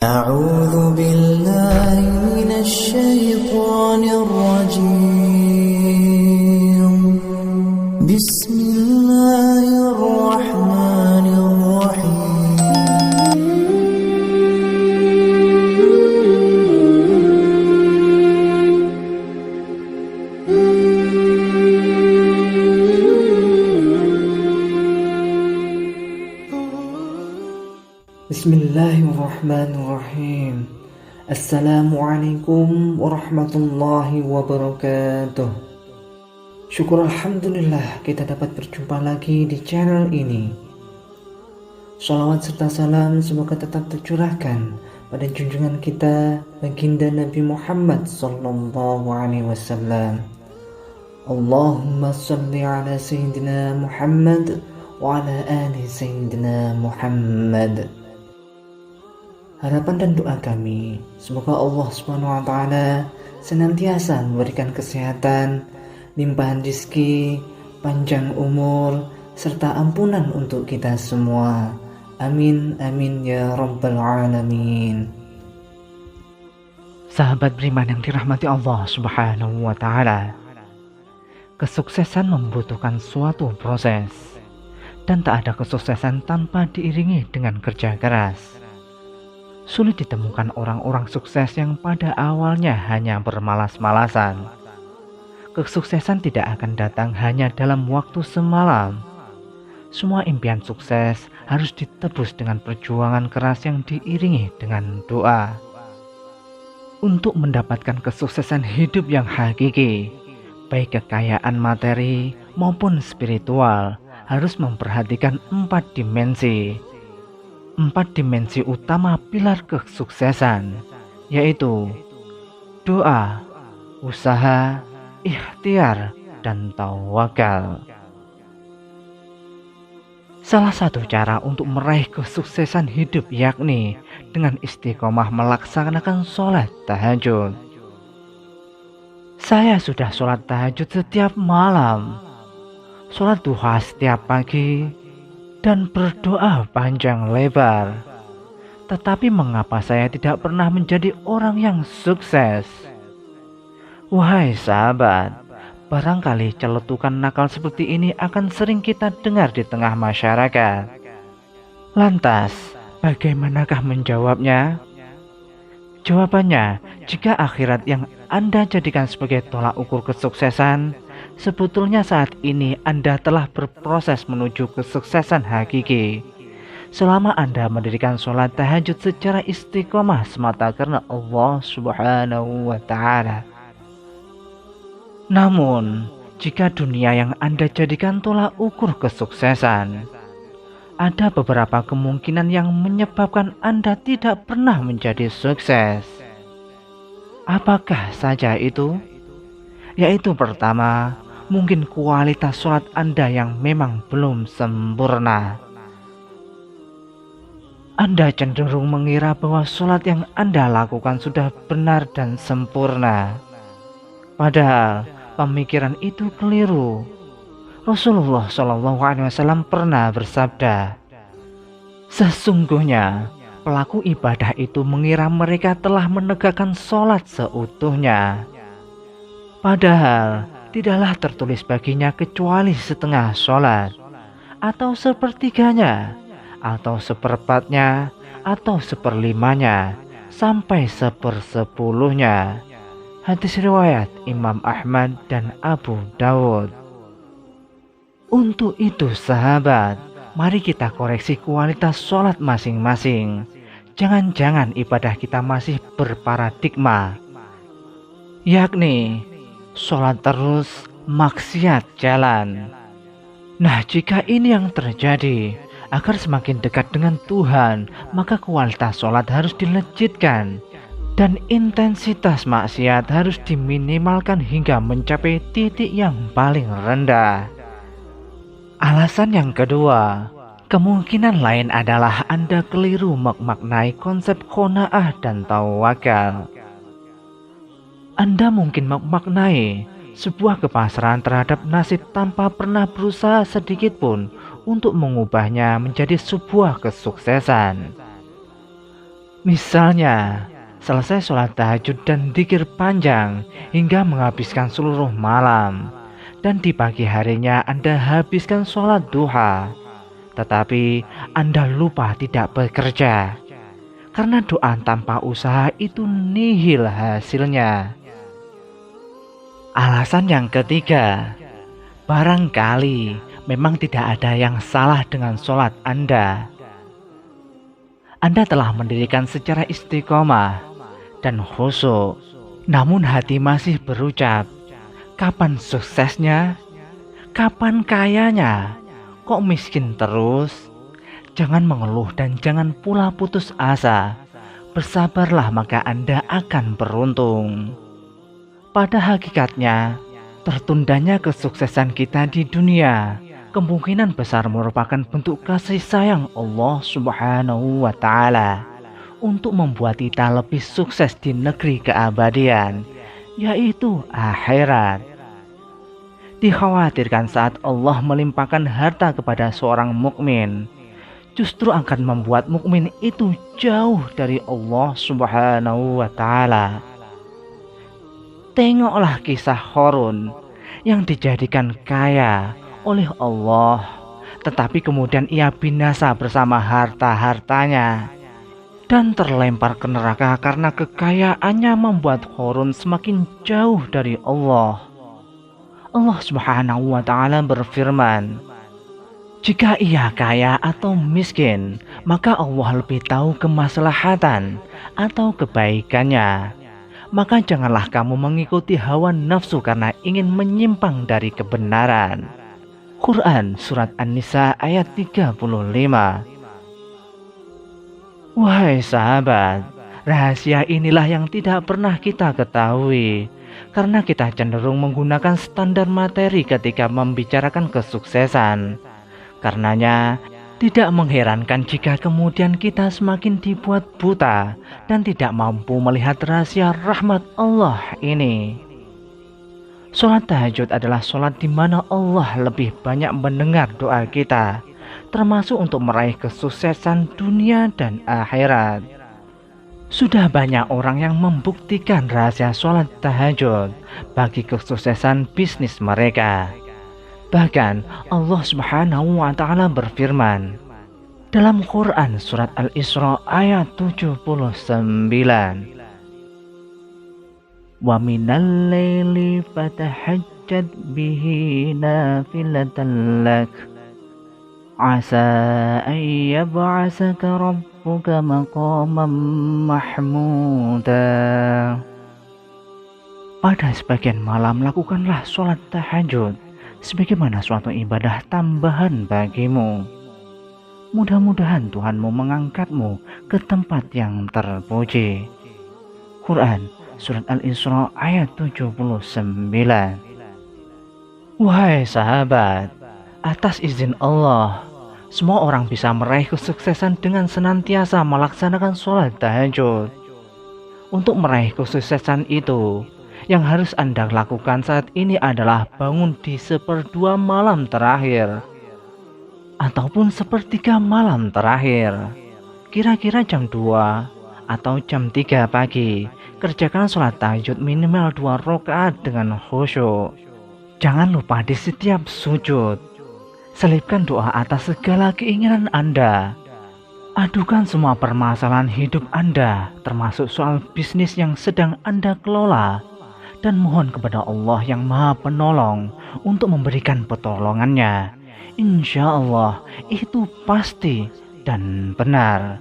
أعوذ بالله من الشيطان الرجيم بسم الله الرحمن الرحيم Bismillahirrahmanirrahim. Assalamualaikum warahmatullahi wabarakatuh. Syukur alhamdulillah kita dapat berjumpa lagi di channel ini. Shalawat serta salam semoga tetap tercurahkan pada junjungan kita baginda Nabi Muhammad sallallahu alaihi wasallam. Allahumma shalli ala sayyidina Muhammad wa ala ali sayyidina Muhammad. Harapan dan doa kami, semoga Allah SWT senantiasa memberikan kesehatan, limpahan rezeki, panjang umur, serta ampunan untuk kita semua. Amin, amin ya rabbal alamin. Sahabat beriman yang dirahmati Allah Subhanahu wa Ta'ala, kesuksesan membutuhkan suatu proses, dan tak ada kesuksesan tanpa diiringi dengan kerja keras. Sulit ditemukan orang-orang sukses yang pada awalnya hanya bermalas-malasan. Kesuksesan tidak akan datang hanya dalam waktu semalam. Semua impian sukses harus ditebus dengan perjuangan keras yang diiringi dengan doa. Untuk mendapatkan kesuksesan hidup yang hakiki, baik kekayaan materi maupun spiritual, harus memperhatikan 4 dimensi. 4 dimensi utama pilar kesuksesan, yaitu doa, usaha, ikhtiar, dan tawakal. Salah satu cara untuk meraih kesuksesan hidup yakni dengan istiqomah melaksanakan sholat tahajud. Saya sudah sholat tahajud setiap malam, sholat duha setiap pagi, dan berdoa panjang lebar. Tetapi mengapa saya tidak pernah menjadi orang yang sukses? Wahai sahabat, barangkali celetukan nakal seperti ini akan sering kita dengar di tengah masyarakat. Lantas, bagaimanakah menjawabnya? Jawabannya, jika akhirat yang Anda jadikan sebagai tolak ukur kesuksesan, sebetulnya saat ini Anda telah berproses menuju kesuksesan hakiki. Selama Anda mendirikan sholat tahajud secara istiqomah semata karena Allah Subhanahu wa Ta'ala. Namun, jika dunia yang Anda jadikan tolak ukur kesuksesan, ada beberapa kemungkinan yang menyebabkan Anda tidak pernah menjadi sukses. Apakah saja itu? Yaitu pertama, mungkin kualitas sholat Anda yang memang belum sempurna. Anda cenderung mengira bahwa sholat yang Anda lakukan sudah benar dan sempurna. Padahal pemikiran itu keliru. Rasulullah SAW pernah bersabda, sesungguhnya pelaku ibadah itu mengira mereka telah menegakkan sholat seutuhnya. Padahal tidaklah tertulis baginya kecuali setengah sholat, atau sepertiganya, atau seperempatnya, atau seperlimanya, sampai sepersepuluhnya. Hadis riwayat Imam Ahmad dan Abu Dawud. Untuk itu sahabat, mari kita koreksi kualitas sholat masing-masing. Jangan-jangan ibadah kita masih berparadigma, yakni sholat terus, maksiat jalan. Nah, jika ini yang terjadi, agar semakin dekat dengan Tuhan, maka kualitas sholat harus dilejitkan, dan intensitas maksiat harus diminimalkan hingga mencapai titik yang paling rendah. Alasan yang kedua, kemungkinan lain adalah Anda keliru memaknai konsep qanaah dan tawakal. Anda mungkin memaknai sebuah kepasrahan terhadap nasib tanpa pernah berusaha sedikit pun untuk mengubahnya menjadi sebuah kesuksesan. Misalnya, selesai sholat tahajud dan dzikir panjang hingga menghabiskan seluruh malam, dan di pagi harinya Anda habiskan sholat duha, tetapi Anda lupa tidak bekerja, karena doa tanpa usaha itu nihil hasilnya. Alasan yang ketiga, barangkali memang tidak ada yang salah dengan sholat Anda. Anda telah mendirikan secara istiqomah dan khusyuk, namun hati masih berucap, kapan suksesnya? Kapan kayanya? Kok miskin terus? Jangan mengeluh dan jangan pula putus asa. Bersabarlah maka Anda akan beruntung. Pada hakikatnya, tertundanya kesuksesan kita di dunia kemungkinan besar merupakan bentuk kasih sayang Allah Subhanahu wa Ta'ala untuk membuat kita lebih sukses di negeri keabadian, yaitu akhirat. Dikhawatirkan saat Allah melimpahkan harta kepada seorang mukmin, justru akan membuat mukmin itu jauh dari Allah Subhanahu wa Ta'ala. Tengoklah kisah Qarun yang dijadikan kaya oleh Allah, tetapi kemudian ia binasa bersama harta-hartanya dan terlempar ke neraka karena kekayaannya membuat Qarun semakin jauh dari Allah. Allah Subhanahu wa Ta'ala berfirman, jika ia kaya atau miskin, maka Allah lebih tahu kemaslahatan atau kebaikannya. Maka janganlah kamu mengikuti hawa nafsu karena ingin menyimpang dari kebenaran. Quran Surat An-Nisa ayat 35. Wahai sahabat, rahasia inilah yang tidak pernah kita ketahui, karena kita cenderung menggunakan standar materi ketika membicarakan kesuksesan. Karenanya, tidak mengherankan jika kemudian kita semakin dibuat buta dan tidak mampu melihat rahasia rahmat Allah ini. Sholat tahajud adalah sholat di mana Allah lebih banyak mendengar doa kita, termasuk untuk meraih kesuksesan dunia dan akhirat. Sudah banyak orang yang membuktikan rahasia sholat tahajud bagi kesuksesan bisnis mereka. Bahkan Allah Subhanahu wa Ta'ala berfirman dalam Quran Surat Al-Isra ayat 79, wa minal laili fatahajjad bihi nafilatan lak asa an yab'asaka rabbuka maqaman mahmuda. Pada sebagian malam lakukanlah sholat tahajud sebagaimana suatu ibadah tambahan bagimu. Mudah-mudahan Tuhanmu mengangkatmu ke tempat yang terpuji. Quran Surat Al-Isra ayat 79. Wahai sahabat, atas izin Allah, semua orang bisa meraih kesuksesan dengan senantiasa melaksanakan sholat tahajud. Untuk meraih kesuksesan itu, yang harus Anda lakukan saat ini adalah bangun di 1/2 malam terakhir ataupun 1/3 malam terakhir, kira-kira jam 2 atau jam 3 pagi. Kerjakan sholat tahajud minimal 2 rakaat dengan khusyuk. Jangan lupa di setiap sujud selipkan doa atas segala keinginan Anda. Adukan semua permasalahan hidup Anda, termasuk soal bisnis yang sedang Anda kelola, dan mohon kepada Allah yang Maha Penolong untuk memberikan pertolongannya. Insya Allah itu pasti dan benar.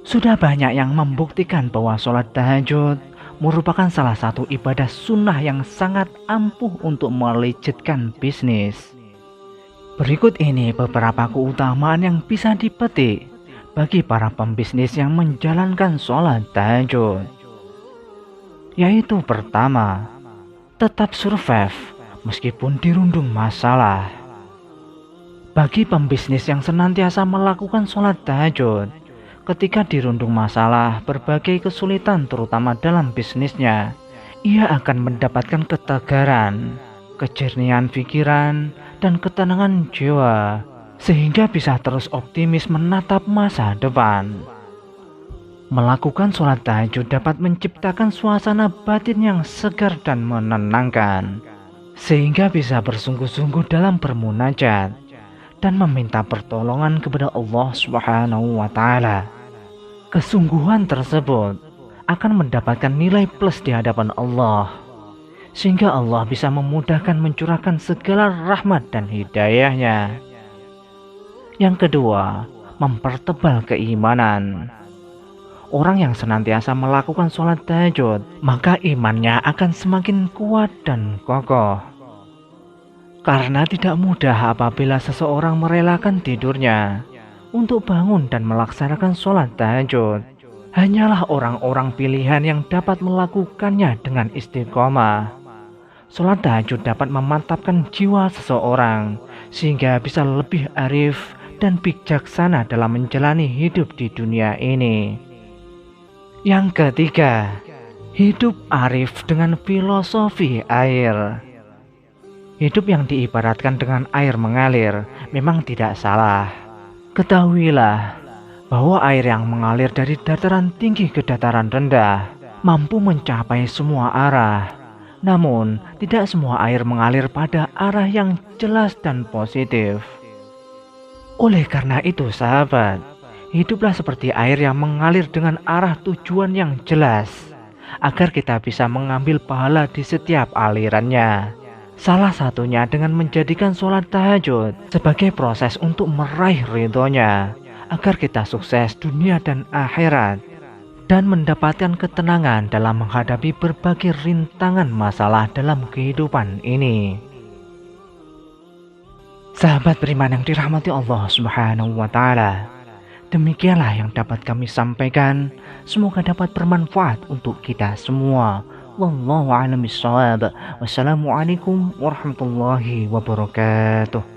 Sudah banyak yang membuktikan bahwa sholat tahajud merupakan salah satu ibadah sunnah yang sangat ampuh untuk melejitkan bisnis. Berikut ini beberapa keutamaan yang bisa dipetik bagi para pembisnis yang menjalankan sholat tahajud. Yaitu pertama, tetap survive meskipun dirundung masalah. Bagi pembisnis yang senantiasa melakukan sholat tahajud, ketika dirundung masalah berbagai kesulitan terutama dalam bisnisnya, ia akan mendapatkan ketegaran, kejernihan pikiran, dan ketenangan jiwa, sehingga bisa terus optimis menatap masa depan. Melakukan sholat tahajud dapat menciptakan suasana batin yang segar dan menenangkan, sehingga bisa bersungguh-sungguh dalam bermunajat dan meminta pertolongan kepada Allah Subhanahu wa Ta'ala. Kesungguhan tersebut akan mendapatkan nilai plus di hadapan Allah, sehingga Allah bisa memudahkan mencurahkan segala rahmat dan hidayahnya. Yang kedua, mempertebal keimanan. Orang yang senantiasa melakukan sholat tahajud, maka imannya akan semakin kuat dan kokoh. Karena tidak mudah apabila seseorang merelakan tidurnya untuk bangun dan melaksanakan sholat tahajud. Hanyalah orang-orang pilihan yang dapat melakukannya dengan istiqomah. Sholat tahajud dapat memantapkan jiwa seseorang sehingga bisa lebih arif dan bijaksana dalam menjalani hidup di dunia ini. Yang ketiga, hidup arif dengan filosofi air. Hidup yang diibaratkan dengan air mengalir memang tidak salah. Ketahuilah bahwa air yang mengalir dari dataran tinggi ke dataran rendah mampu mencapai semua arah. Namun, tidak semua air mengalir pada arah yang jelas dan positif. Oleh karena itu, sahabat, hiduplah seperti air yang mengalir dengan arah tujuan yang jelas, agar kita bisa mengambil pahala di setiap alirannya. Salah satunya dengan menjadikan sholat tahajud sebagai proses untuk meraih ridhonya, agar kita sukses dunia dan akhirat, dan mendapatkan ketenangan dalam menghadapi berbagai rintangan masalah dalam kehidupan ini. Sahabat beriman yang dirahmati Allah Subhanahu wa Ta'ala, demikianlah yang dapat kami sampaikan. Semoga dapat bermanfaat untuk kita semua. Wallahu a'lam bishawab. Wassalamualaikum warahmatullahi wabarakatuh.